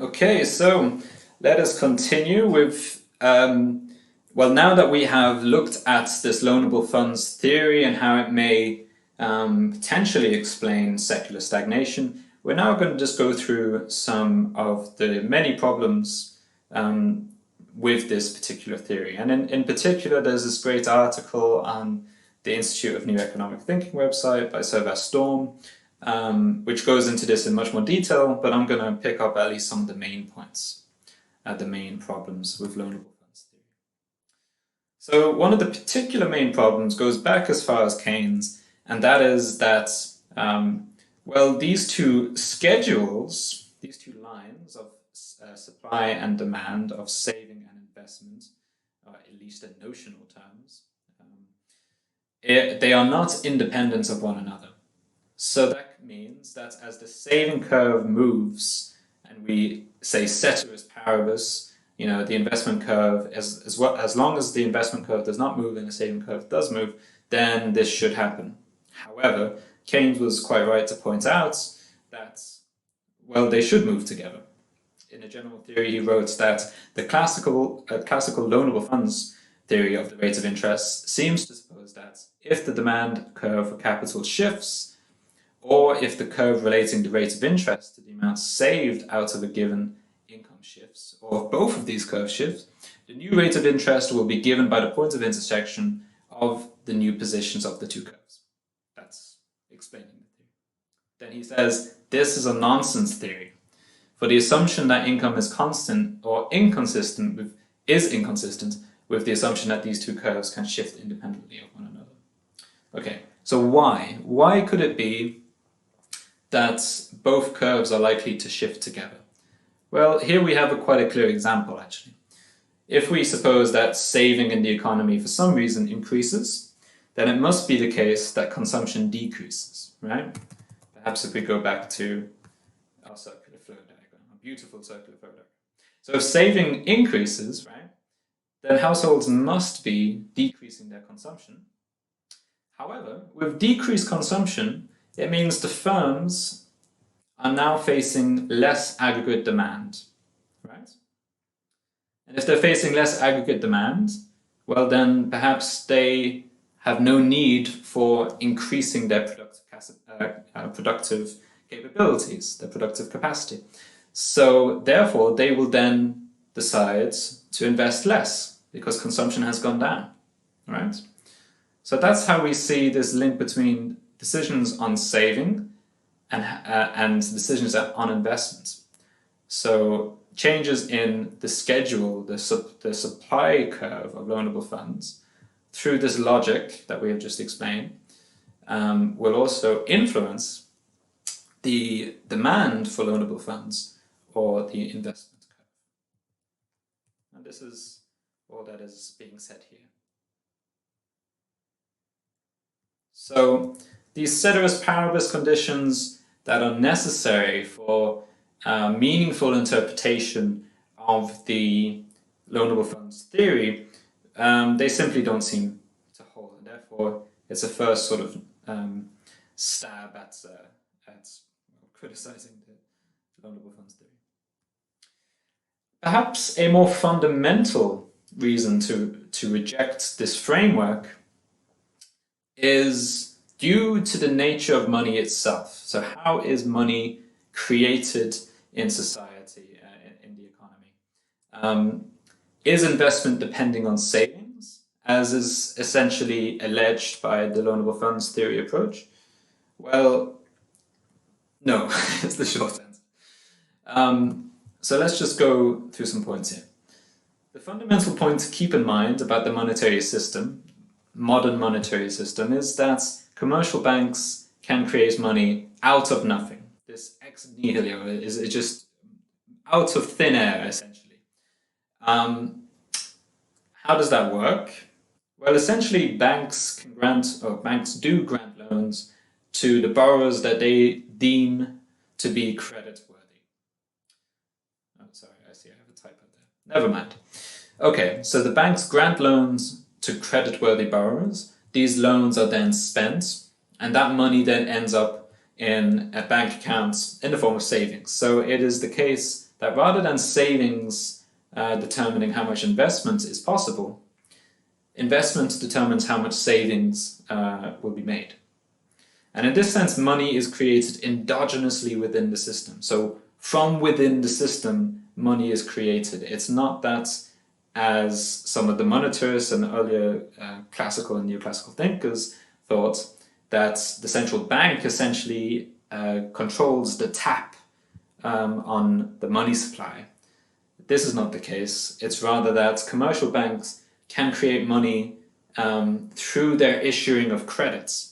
Okay, so let us continue with, well, now that we have looked at this loanable funds theory and how it may potentially explain secular stagnation, we're now going to just go through some of the many problems with this particular theory. And in particular, there's this great article on the Institute of New Economic Thinking website by Sylvain Storm, which goes into this in much more detail, but I'm going to pick up at least some of the main points, the main problems with loanable funds theory. So one of the particular main problems goes back as far as Keynes, and that is that, well, these two schedules, these two lines of supply and demand, of saving and investment, at least in notional terms, they are not independent of one another. So that means that as the saving curve moves, and we say ceteris paribus, you know, the investment curve, as long as the investment curve does not move and the saving curve does move, then this should happen. However, Keynes was quite right to point out that, well, they should move together. In a general theory, he wrote that the classical loanable funds theory of the rate of interest seems to suppose that if the demand curve for capital shifts, or if the curve relating the rate of interest to the amount saved out of a given income shifts, or if both of these curves shift, the new rate of interest will be given by the point of intersection of the new positions of the two curves. That's explaining the theory. Then he says, this is a nonsense theory, for the assumption that income is constant or inconsistent with the assumption that these two curves can shift independently of one another. Okay, so why? Why could it be that both curves are likely to shift together? Well, here we have quite a clear example, actually. If we suppose that saving in the economy for some reason increases, then it must be the case that consumption decreases, right? Perhaps if we go back to our circular flow diagram, a beautiful circular flow diagram. So if saving increases, right, then households must be decreasing their consumption. However, with decreased consumption, it means the firms are now facing less aggregate demand, right? And if they're facing less aggregate demand, well, then perhaps they have no need for increasing their productive capabilities, their productive capacity. So therefore, they will then decide to invest less because consumption has gone down, right? So that's how we see this link between decisions on saving and decisions on investment. So changes in the schedule, the supply curve of loanable funds, through this logic that we have just explained, will also influence the demand for loanable funds or the investment curve. And this is all that is being said here. So these ceteris paribus conditions that are necessary for meaningful interpretation of the loanable funds theory, they simply don't seem to hold, and therefore it's a first sort of stab at criticizing the loanable funds theory. Perhaps a more fundamental reason to reject this framework is due to the nature of money itself. So how is money created in society, in the economy? Is investment depending on savings, as is essentially alleged by the loanable funds theory approach? Well, no, is the short answer. So let's just go through some points here. The fundamental point to keep in mind about the monetary system, modern monetary system, is that commercial banks can create money out of nothing. This ex nihilo is just out of thin air, essentially. How does that work? Well, essentially, banks do grant loans to the borrowers that they deem to be creditworthy. Oh, sorry, I see I have a typo there. Never mind. Okay, so the banks grant loans to creditworthy borrowers. These loans are then spent, and that money then ends up in a bank account in the form of savings. So it is the case that rather than savings determining how much investment is possible, investment determines how much savings will be made. And in this sense, money is created endogenously within the system. So from within the system, money is created. It's not that, as some of the monetarists and earlier classical and neoclassical thinkers thought, that the central bank essentially controls the tap on the money supply. This is not the case. It's rather that commercial banks can create money through their issuing of credits.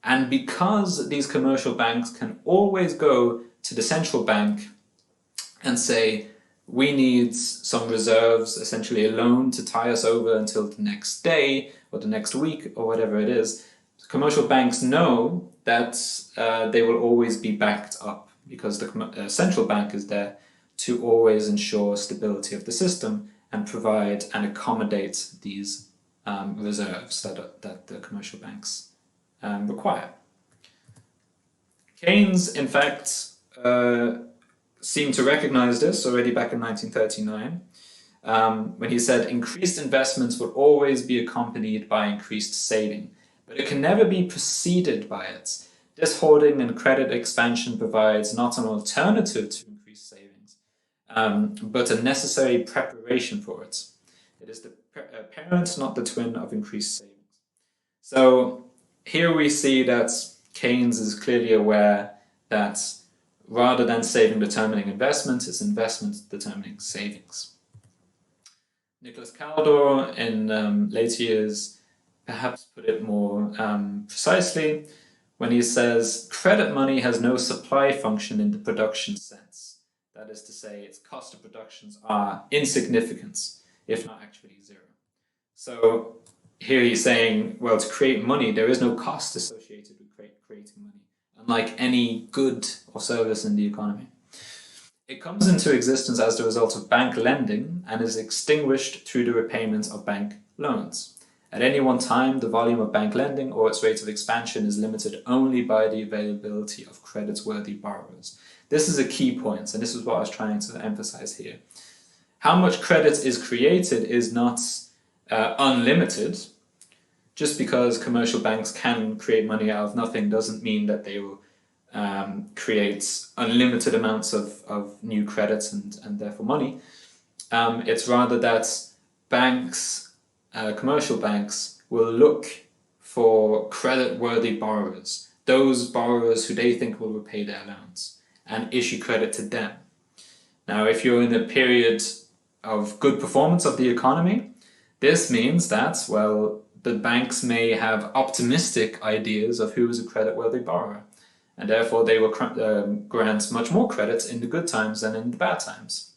And because these commercial banks can always go to the central bank and say, we need some reserves, essentially a loan to tie us over until the next day or the next week or whatever it is, commercial banks know that they will always be backed up because the central bank is there to always ensure stability of the system and provide and accommodate these reserves that the commercial banks require. Keynes, in fact, seemed to recognize this already back in 1939 when he said increased investments will always be accompanied by increased saving, but it can never be preceded by it. This hoarding and credit expansion provides not an alternative to increased savings, but a necessary preparation for it. It is the parent, not the twin, of increased savings. So here we see that Keynes is clearly aware that rather than saving determining investment, it's investment determining savings. Nicholas Caldor, in later years, perhaps put it more precisely when he says, credit money has no supply function in the production sense. That is to say, its cost of productions are insignificant, if not actually zero. So here he's saying, well, to create money, there is no cost associated with creating money, unlike any good or service in the economy. It comes into existence as the result of bank lending and is extinguished through the repayment of bank loans. At any one time, the volume of bank lending or its rate of expansion is limited only by the availability of credit-worthy borrowers. This is a key point, and this is what I was trying to emphasize here. How much credit is created is not unlimited. Just because commercial banks can create money out of nothing doesn't mean that they will create unlimited amounts of new credits and therefore money. It's rather that banks, commercial banks, will look for credit-worthy borrowers, those borrowers who they think will repay their loans, and issue credit to them. Now, if you're in a period of good performance of the economy, this means that, well, the banks may have optimistic ideas of who is a credit-worthy borrower, and therefore they will grant much more credit in the good times than in the bad times.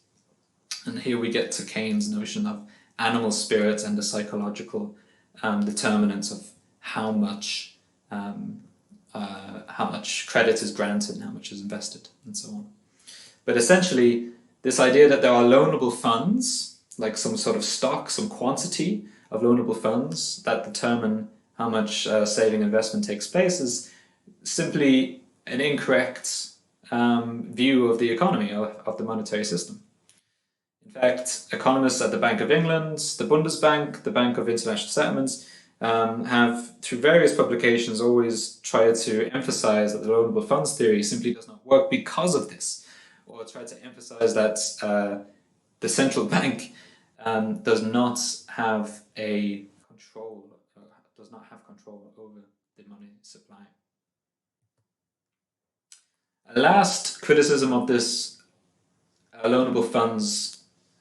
And here we get to Keynes' notion of animal spirit and the psychological determinants of how much credit is granted and how much is invested, and so on. But essentially, this idea that there are loanable funds, like some sort of stock, some quantity of loanable funds that determine how much saving investment takes place, is simply an incorrect view of the economy, of the monetary system. In fact, economists at the Bank of England, the Bundesbank, the Bank of International Settlements, have, through various publications, always tried to emphasize that the loanable funds theory simply does not work because of this, or tried to emphasize that the central bank does not have control over the money supply. A last criticism of this loanable funds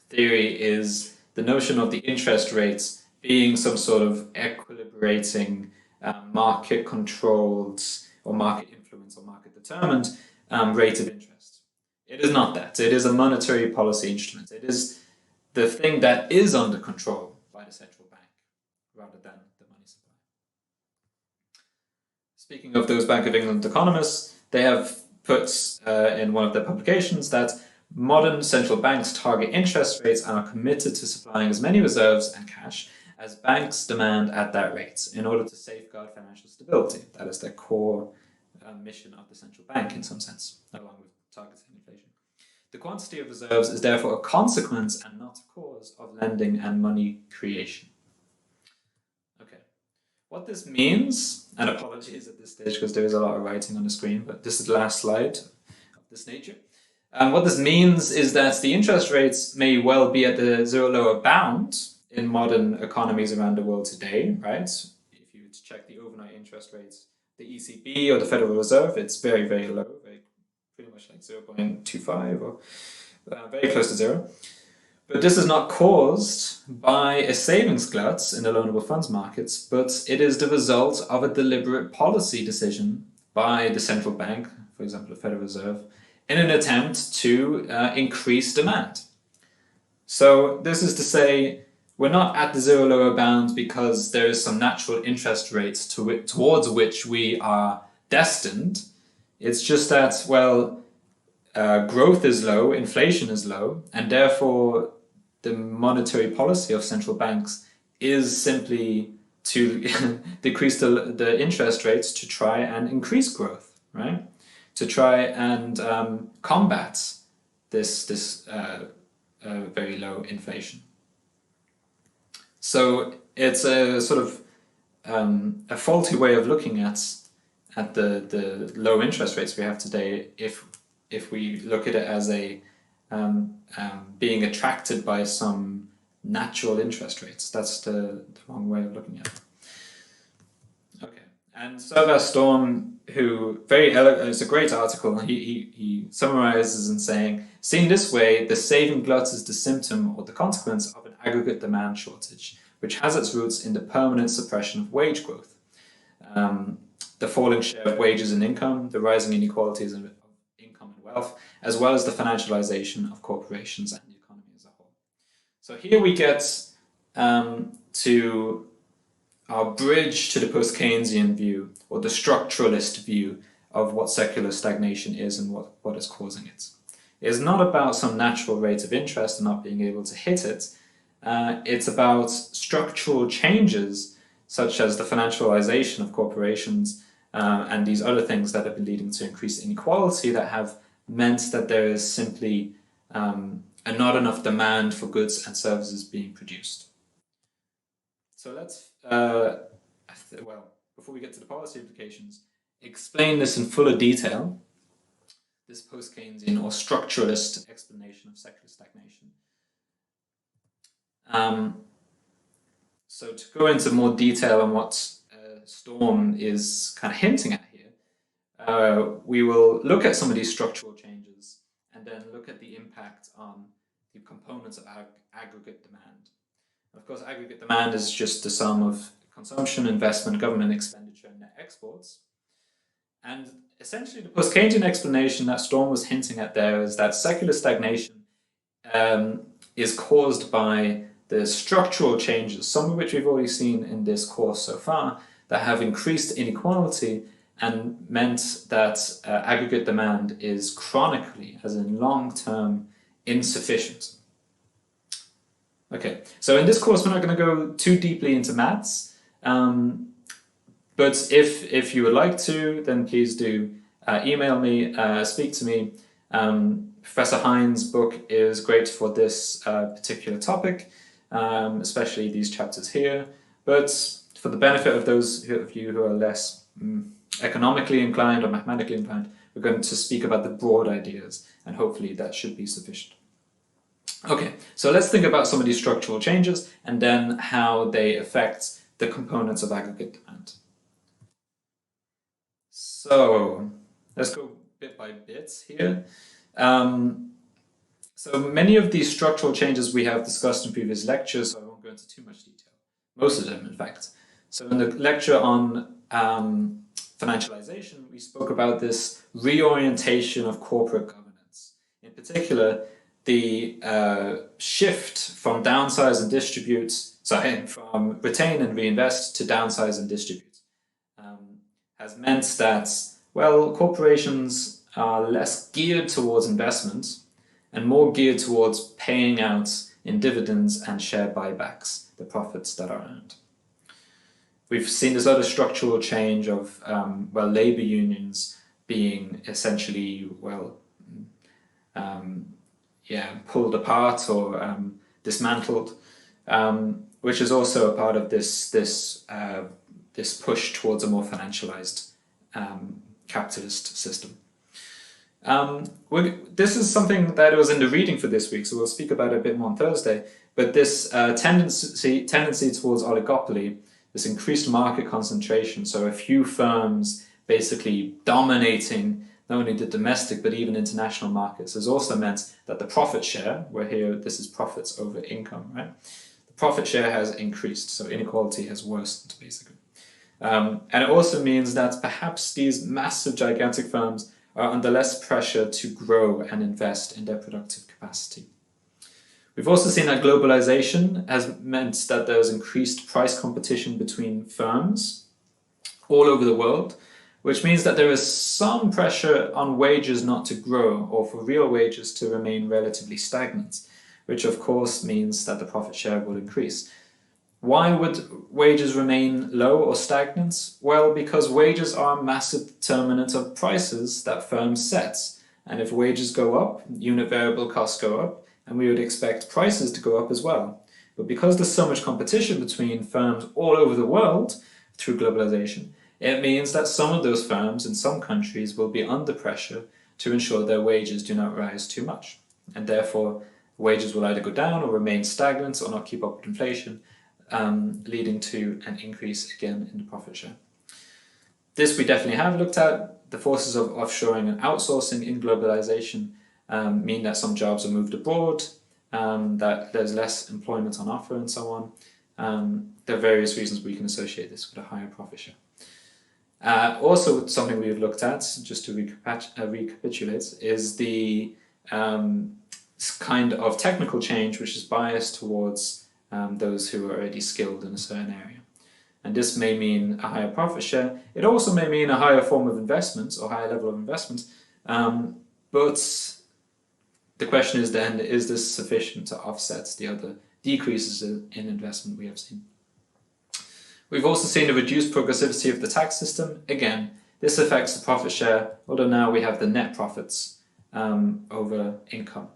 theory is the notion of the interest rates being some sort of equilibrating, market-controlled or market-influenced or market-determined rate of interest. It is not that. It is a monetary policy instrument. It is the thing that is under control by the central bank rather than the money supply. Speaking of those Bank of England economists, they have put in one of their publications that modern central banks target interest rates and are committed to supplying as many reserves and cash as banks demand at that rate in order to safeguard financial stability. That is their core mission of the central bank in some sense, along with targeting inflation. The quantity of reserves is therefore a consequence and not a cause of lending and money creation. Okay, what this means, and apologies at this stage because there is a lot of writing on the screen, but this is the last slide of this nature. What this means is that the interest rates may well be at the zero lower bound in modern economies around the world today, right? If you check the overnight interest rates, the ECB or the Federal Reserve, it's very, very low, pretty much like 0.25 or very close to zero. But this is not caused by a savings glut in the loanable funds markets, but it is the result of a deliberate policy decision by the central bank, for example, the Federal Reserve, in an attempt to increase demand. So this is to say, we're not at the zero lower bound because there is some natural interest rate towards which we are destined. It's just that, well, growth is low, inflation is low, and therefore the monetary policy of central banks is simply to decrease the interest rates to try and increase growth, right? To try and combat this very low inflation. So it's a sort of a faulty way of looking at the low interest rates we have today if we look at it as a being attracted by some natural interest rates. That's the wrong way of looking at it. Okay, and Sylvain Storm, who it's a great article. He summarizes in saying, seen this way, the saving glut is the symptom or the consequence of an aggregate demand shortage, which has its roots in the permanent suppression of wage growth, the falling share of wages and income, the rising inequalities of income and wealth, as well as the financialization of corporations and the economy as a whole. So here we get to our bridge to the post-Keynesian view, or the structuralist view of what secular stagnation is and what is causing it. It is not about some natural rate of interest and not being able to hit it. It's about structural changes, such as the financialization of corporations and these other things that have been leading to increased inequality that have meant that there is simply not enough demand for goods and services being produced. So let's, before we get to the policy implications, explain this in fuller detail, this post-Keynesian or structuralist explanation of secular stagnation. So to go into more detail on what Storm is kind of hinting at here, we will look at some of these structural changes and then look at the impact on the components of aggregate demand. Of course, aggregate demand is just the sum of consumption, investment, government expenditure, and net exports. And essentially, the post-Keynesian explanation that Storm was hinting at there is that secular stagnation is caused by the structural changes, some of which we've already seen in this course so far, that have increased inequality and meant that aggregate demand is chronically, as in long-term, insufficient. Okay, so in this course we're not going to go too deeply into maths, but if you would like to, then please do email me, speak to me. Professor Hines' book is great for this particular topic, especially these chapters here, but for the benefit of those of you who are less economically inclined or mathematically inclined, we're going to speak about the broad ideas, and hopefully that should be sufficient. Okay, so let's think about some of these structural changes and then how they affect the components of aggregate demand. So let's go bit by bit here. So many of these structural changes we have discussed in previous lectures, so I won't go into too much detail. Most of them, in fact. So in the lecture on financialization, we spoke about this reorientation of corporate governance. In particular, the shift from downsize and distribute, from retain and reinvest to downsize and distribute, has meant that, well, corporations are less geared towards investment and more geared towards paying out in dividends and share buybacks the profits that are earned. We've seen this other structural change of, labor unions being essentially, pulled apart or dismantled, which is also a part of this push towards a more financialized capitalist system. This is something that was in the reading for this week, so we'll speak about it a bit more on Thursday. But this tendency towards oligopoly, this increased market concentration, so a few firms basically dominating not only the domestic but even international markets, has also meant that the profit share, where here this is profits over income, right? The profit share has increased, so inequality has worsened basically. And it also means that perhaps these massive, gigantic firms are under less pressure to grow and invest in their productive capacity. We've also seen that globalization has meant that there's increased price competition between firms all over the world, which means that there is some pressure on wages not to grow or for real wages to remain relatively stagnant, which of course means that the profit share will increase. Why would wages remain low or stagnant? Well, because wages are a massive determinant of prices that firms set. And if wages go up, unit variable costs go up, and we would expect prices to go up as well. But because there's so much competition between firms all over the world through globalization, it means that some of those firms in some countries will be under pressure to ensure their wages do not rise too much. And therefore, wages will either go down or remain stagnant or not keep up with inflation, leading to an increase again in the profit share. This we definitely have looked at. The forces of offshoring and outsourcing in globalization mean that some jobs are moved abroad, that there's less employment on offer and so on. There are various reasons we can associate this with a higher profit share. Also, something we've looked at, just to recapitulate, is the kind of technical change which is biased towards those who are already skilled in a certain area. And this may mean a higher profit share. It also may mean a higher form of investment or higher level of investment. But the question is then, is this sufficient to offset the other decreases in investment we have seen? We've also seen a reduced progressivity of the tax system. Again, this affects the profit share, although now we have the net profits over income.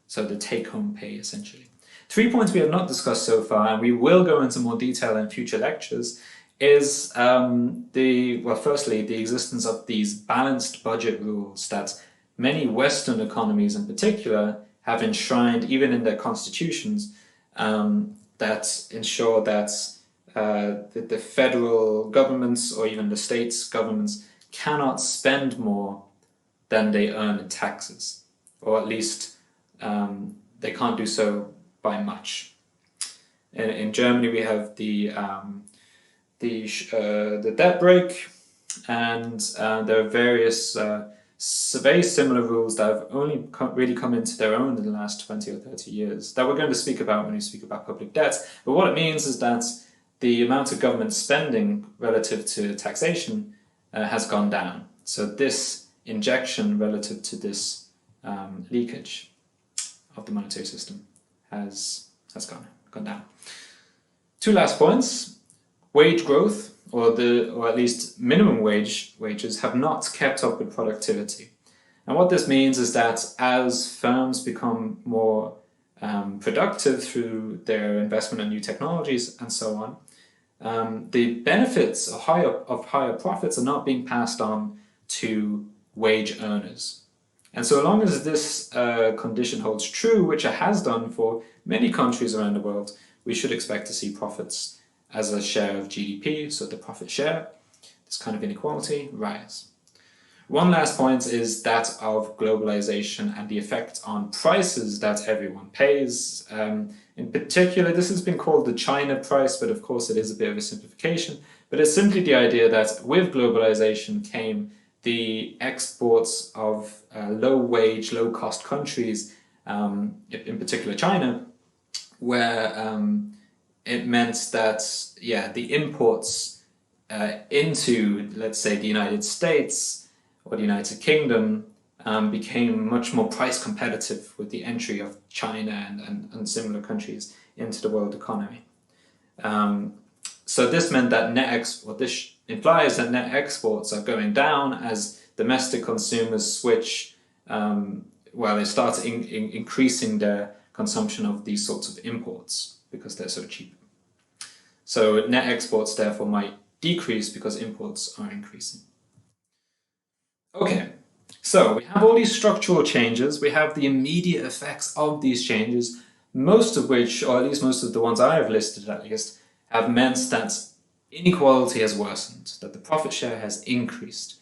So the take-home pay, essentially. 3 points we have not discussed so far, and we will go into more detail in future lectures, is firstly, the existence of these balanced budget rules that many Western economies in particular have enshrined even in their constitutions, that ensure that the federal governments or even the states' governments cannot spend more than they earn in taxes, or at least they can't do so by much. In Germany, we have the debt brake, and there are various very similar rules that have only really come into their own in the last 20 or 30 years that we're going to speak about when we speak about public debt. But what it means is that the amount of government spending relative to taxation has gone down. So this injection relative to this leakage of the monetary system has gone down. Two last points. Wage growth, or at least minimum wages have not kept up with productivity. And what this means is that as firms become more productive through their investment in new technologies and so on, the benefits of higher profits are not being passed on to wage earners. And so long as this condition holds true, which it has done for many countries around the world, we should expect to see profits as a share of GDP, so the profit share, this kind of inequality, rise. One last point is that of globalization and the effect on prices that everyone pays. In particular, this has been called the China price, but of course it is a bit of a simplification. But it's simply the idea that with globalization came the exports of low-wage, low-cost countries, in particular China, where it meant that, the imports into, let's say, the United States or the United Kingdom became much more price competitive with the entry of China and similar countries into the world economy. So this meant that this implies that net exports are going down as domestic consumers switch well, they start increasing their consumption of these sorts of imports because they're so cheap. So net exports therefore might decrease because imports are increasing. Okay, so we have all these structural changes, we have the immediate effects of these changes, most of which, or at least most of the ones I have listed at least, have meant that inequality has worsened, that the profit share has increased.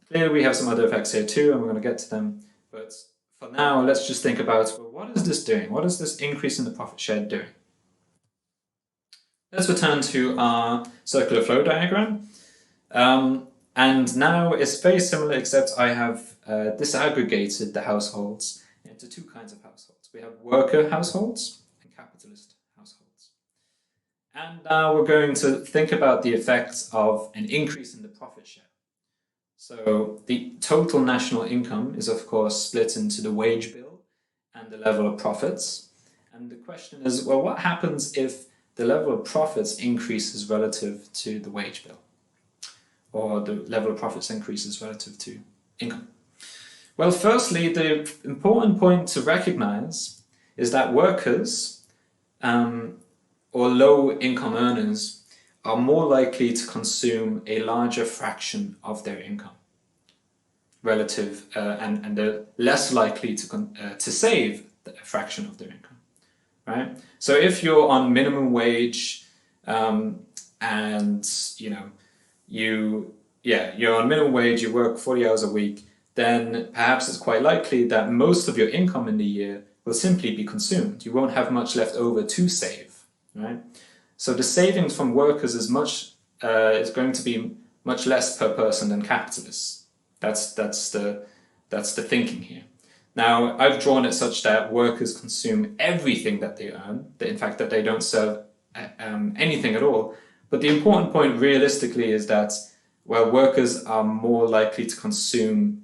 Clearly we have some other effects here too, and we're going to get to them, but for now let's just think about, well, what is this doing? What is this increase in the profit share doing? Let's return to our circular flow diagram. And now it's very similar, except I have disaggregated the households into two kinds of households. We have worker households and capitalist households. And now we're going to think about the effects of an increase in the profit share. So the total national income is of course split into the wage bill and the level of profits. And the question is, well, what happens if the level of profits increases relative to the wage bill, or the level of profits increases relative to income? Well, firstly, the important point to recognize is that workers or low-income earners are more likely to consume a larger fraction of their income relative, and they're less likely to save a fraction of their income. Right? So if you're on minimum wage, and you're on minimum wage, you work 40 hours a week, then perhaps it's quite likely that most of your income in the year will simply be consumed. You won't have much left over to save, right? So the savings from workers is going to be much less per person than capitalists. That's the thinking here. Now, I've drawn it such that workers consume everything that they earn, in fact, that they don't serve anything at all. But the important point realistically is that, well, workers are more likely to consume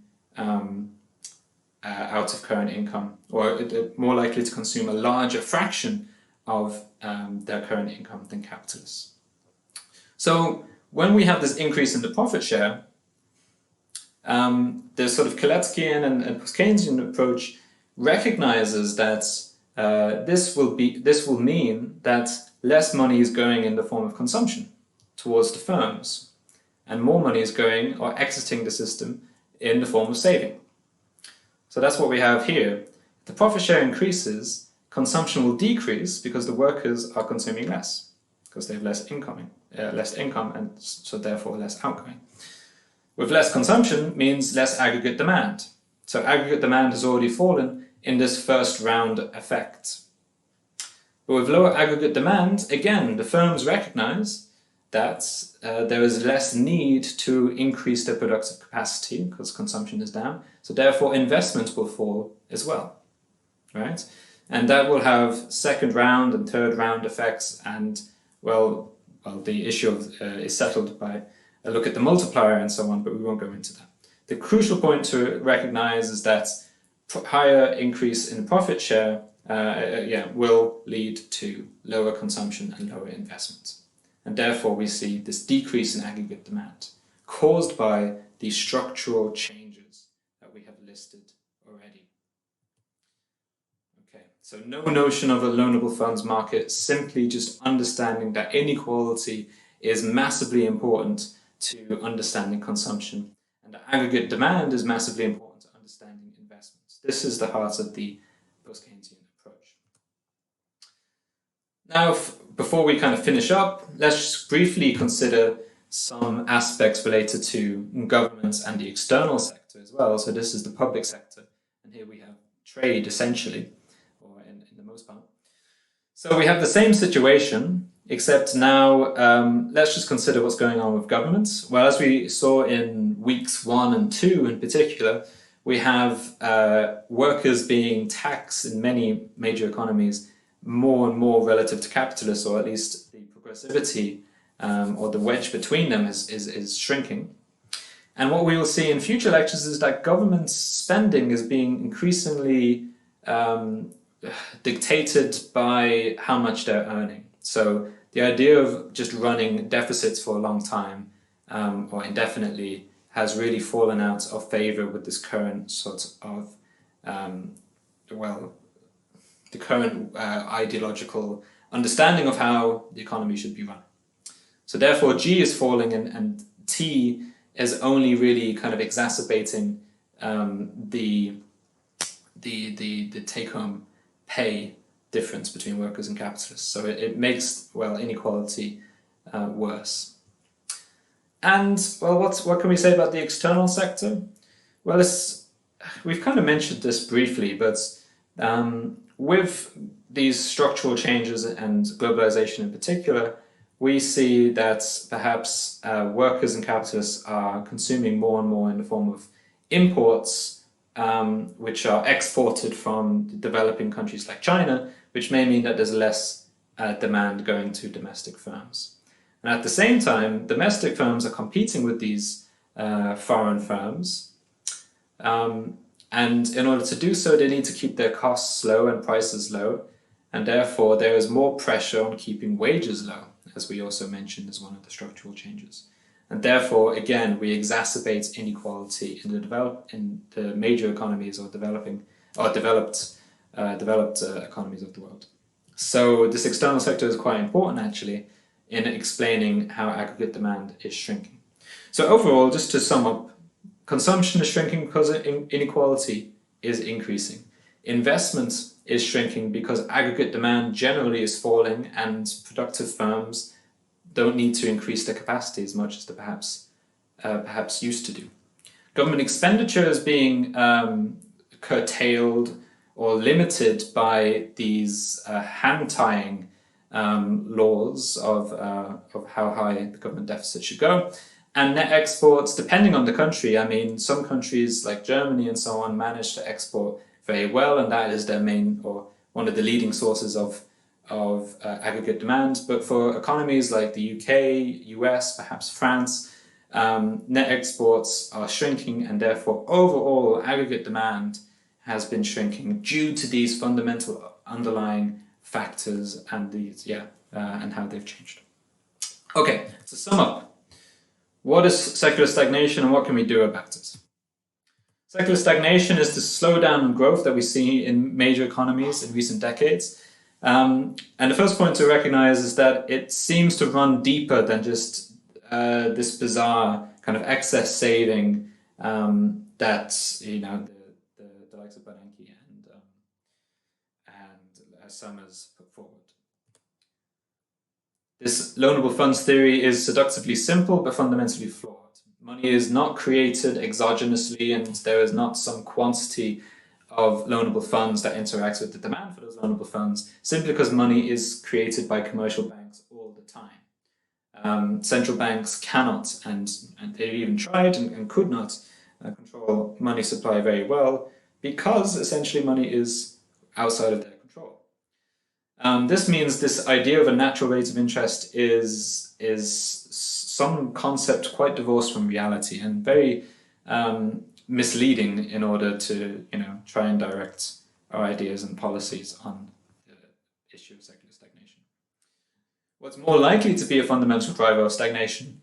out of current income, or more likely to consume a larger fraction of their current income than capitalists. So when we have this increase in the profit share, the sort of Kaleckian and post-Keynesian approach recognizes that this will mean that less money is going in the form of consumption towards the firms, and more money is going or exiting the system in the form of saving. So that's what we have here. If the profit share increases, consumption will decrease because the workers are consuming less, because they have less income, and so therefore less outgoing. With less consumption means less aggregate demand. So aggregate demand has already fallen in this first round effect. But with lower aggregate demand, again, the firms recognize that there is less need to increase their productive capacity because consumption is down. So therefore investment will fall as well, right? And that will have second round and third round effects, and well, the issue is settled by a look at the multiplier and so on, but we won't go into that. The crucial point to recognize is that higher increase in profit share will lead to lower consumption and lower investment. And therefore we see this decrease in aggregate demand caused by these structural changes that we have listed already. Okay, so no notion of a loanable funds market, simply just understanding that inequality is massively important to understanding consumption, and the aggregate demand is massively important to understanding investments. This is the heart of the post-Keynesian approach. Now, before we kind of finish up, let's just briefly consider some aspects related to governments and the external sector as well. So this is the public sector, and here we have trade essentially, or in the most part. So we have the same situation, except now let's just consider what's going on with governments. Well, as we saw in weeks 1 and 2 in particular, we have workers being taxed in many major economies more and more relative to capitalists, or at least the progressivity or the wedge between them is shrinking. And what we will see in future lectures is that government spending is being increasingly dictated by how much they're earning. So the idea of just running deficits for a long time or indefinitely has really fallen out of favor with this current sort of um, well, the current ideological understanding of how the economy should be run. So therefore, G is falling, and T is only really kind of exacerbating the take-home pay difference between workers and capitalists. So it makes, well, inequality worse. And, well, what can we say about the external sector? Well, we've kind of mentioned this briefly, but with these structural changes and globalization in particular, we see that perhaps workers and capitalists are consuming more and more in the form of imports, which are exported from developing countries like China, which may mean that there's less demand going to domestic firms. And at the same time, domestic firms are competing with these foreign firms. And in order to do so, they need to keep their costs low and prices low. And therefore, there is more pressure on keeping wages low, as we also mentioned as one of the structural changes. And therefore, again, we exacerbate inequality in the major economies or developed economies of the world. So this external sector is quite important, actually, in explaining how aggregate demand is shrinking. So overall, just to sum up, consumption is shrinking because inequality is increasing. Investment is shrinking because aggregate demand generally is falling and productive firms don't need to increase their capacity as much as they perhaps used to do. Government expenditure is being curtailed or limited by these hand-tying laws of how high the government deficit should go. And net exports, depending on the country, I mean, some countries like Germany and so on manage to export very well, and that is their main or one of the leading sources of aggregate demand. But for economies like the UK, US, perhaps France, net exports are shrinking, and therefore overall aggregate demand has been shrinking due to these fundamental underlying factors and and how they've changed. Okay, to sum up, what is secular stagnation and what can we do about it? Secular stagnation is the slowdown in growth that we see in major economies in recent decades. And the first point to recognize is that it seems to run deeper than just this bizarre kind of excess saving that the likes of Bernanke and Summers put forward. This loanable funds theory is seductively simple but fundamentally flawed. Money is not created exogenously, and there is not some quantity of loanable funds that interacts with the demand for those loanable funds, simply because money is created by commercial banks all the time. Central banks cannot, and they've even tried and could not control money supply very well, because essentially money is outside of their control. This means this idea of a natural rate of interest is some concept quite divorced from reality and very misleading in order to try and direct our ideas and policies on the issue of secular stagnation. What's more likely to be a fundamental driver of stagnation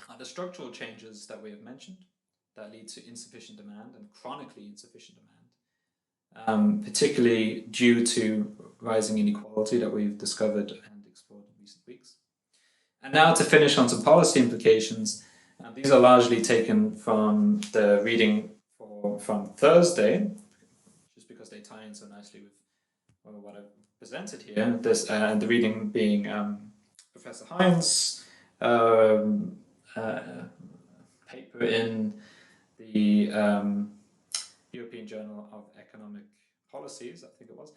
are the structural changes that we have mentioned that lead to insufficient demand and chronically insufficient demand, particularly due to rising inequality that we've discovered and explored in recent weeks. And now to finish on some policy implications, these are largely taken from the reading from Thursday, just because they tie in so nicely with what I've presented here. And the reading being Professor Hines' paper in the European Journal of Economic Policies, I think it was.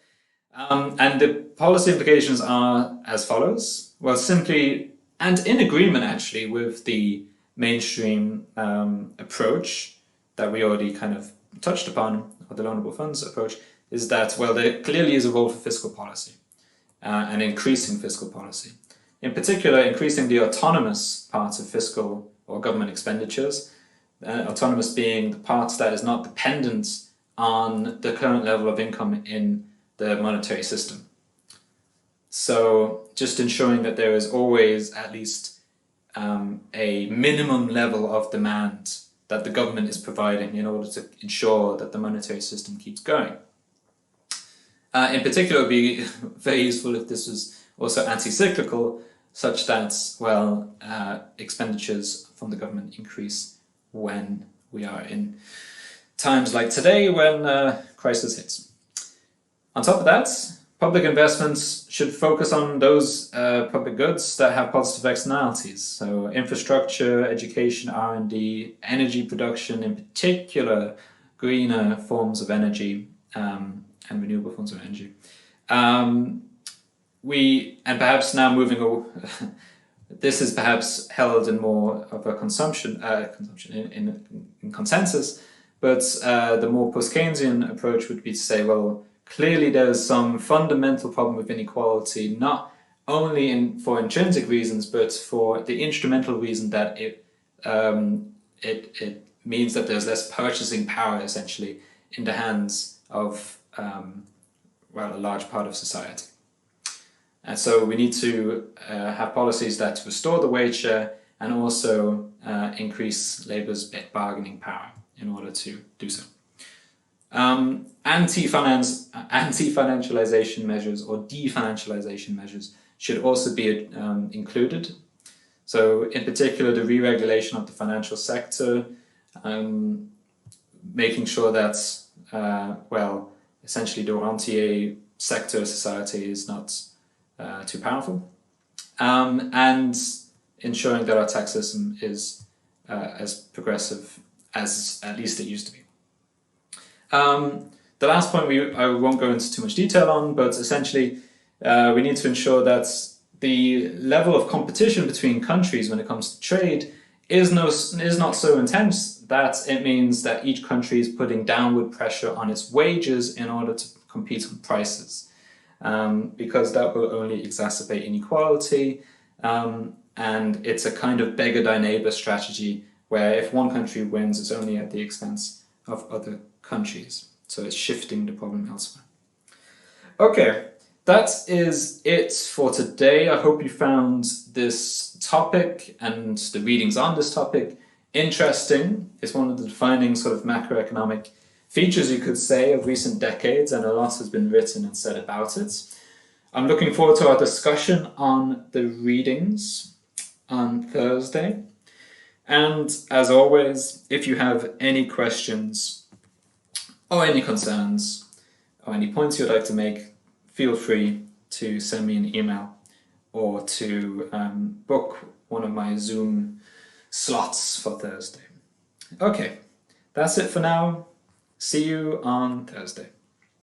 And the policy implications are as follows. Well, simply, and in agreement actually with the mainstream approach that we already kind of touched upon, or the loanable funds approach, is that, well, there clearly is a role for fiscal policy and increasing fiscal policy. In particular, increasing the autonomous parts of fiscal or government expenditures, autonomous being the parts that is not dependent on the current level of income in the monetary system. So just ensuring that there is always at least a minimum level of demand that the government is providing in order to ensure that the monetary system keeps going. In particular, it would be very useful if this was also anti-cyclical, such that, well, expenditures from the government increase when we are in times like today when crisis hits. On top of that, public investments should focus on those public goods that have positive externalities. So infrastructure, education, R&D, energy production, in particular greener forms of energy and renewable forms of energy. And perhaps now moving this is perhaps held in more of a consumption in consensus, but the more post-Keynesian approach would be to say, well, clearly there's some fundamental problem with inequality, not only for intrinsic reasons, but for the instrumental reason that it means that there's less purchasing power, essentially, in the hands of a large part of society. And so we need to have policies that restore the wage share and also increase labor's bargaining power in order to do so. Anti-financialization measures or definancialization measures should also be included. So in particular, the re-regulation of the financial sector, making sure that, essentially the rentier sector of society is not too powerful, and ensuring that our tax system is as progressive as at least it used to be. The last point I won't go into too much detail on, but essentially we need to ensure that the level of competition between countries when it comes to trade is not so intense that it means that each country is putting downward pressure on its wages in order to compete on prices. Because that will only exacerbate inequality, and it's a kind of beggar thy neighbor strategy where if one country wins, it's only at the expense of other countries. So it's shifting the problem elsewhere. Okay, that is it for today. I hope you found this topic and the readings on this topic interesting. It's one of the defining sort of macroeconomic features, you could say, of recent decades, and a lot has been written and said about it. I'm looking forward to our discussion on the readings on Thursday. And as always, if you have any questions or any concerns or any points you'd like to make, feel free to send me an email or to book one of my Zoom slots for Thursday. Okay, that's it for now. See you on Thursday.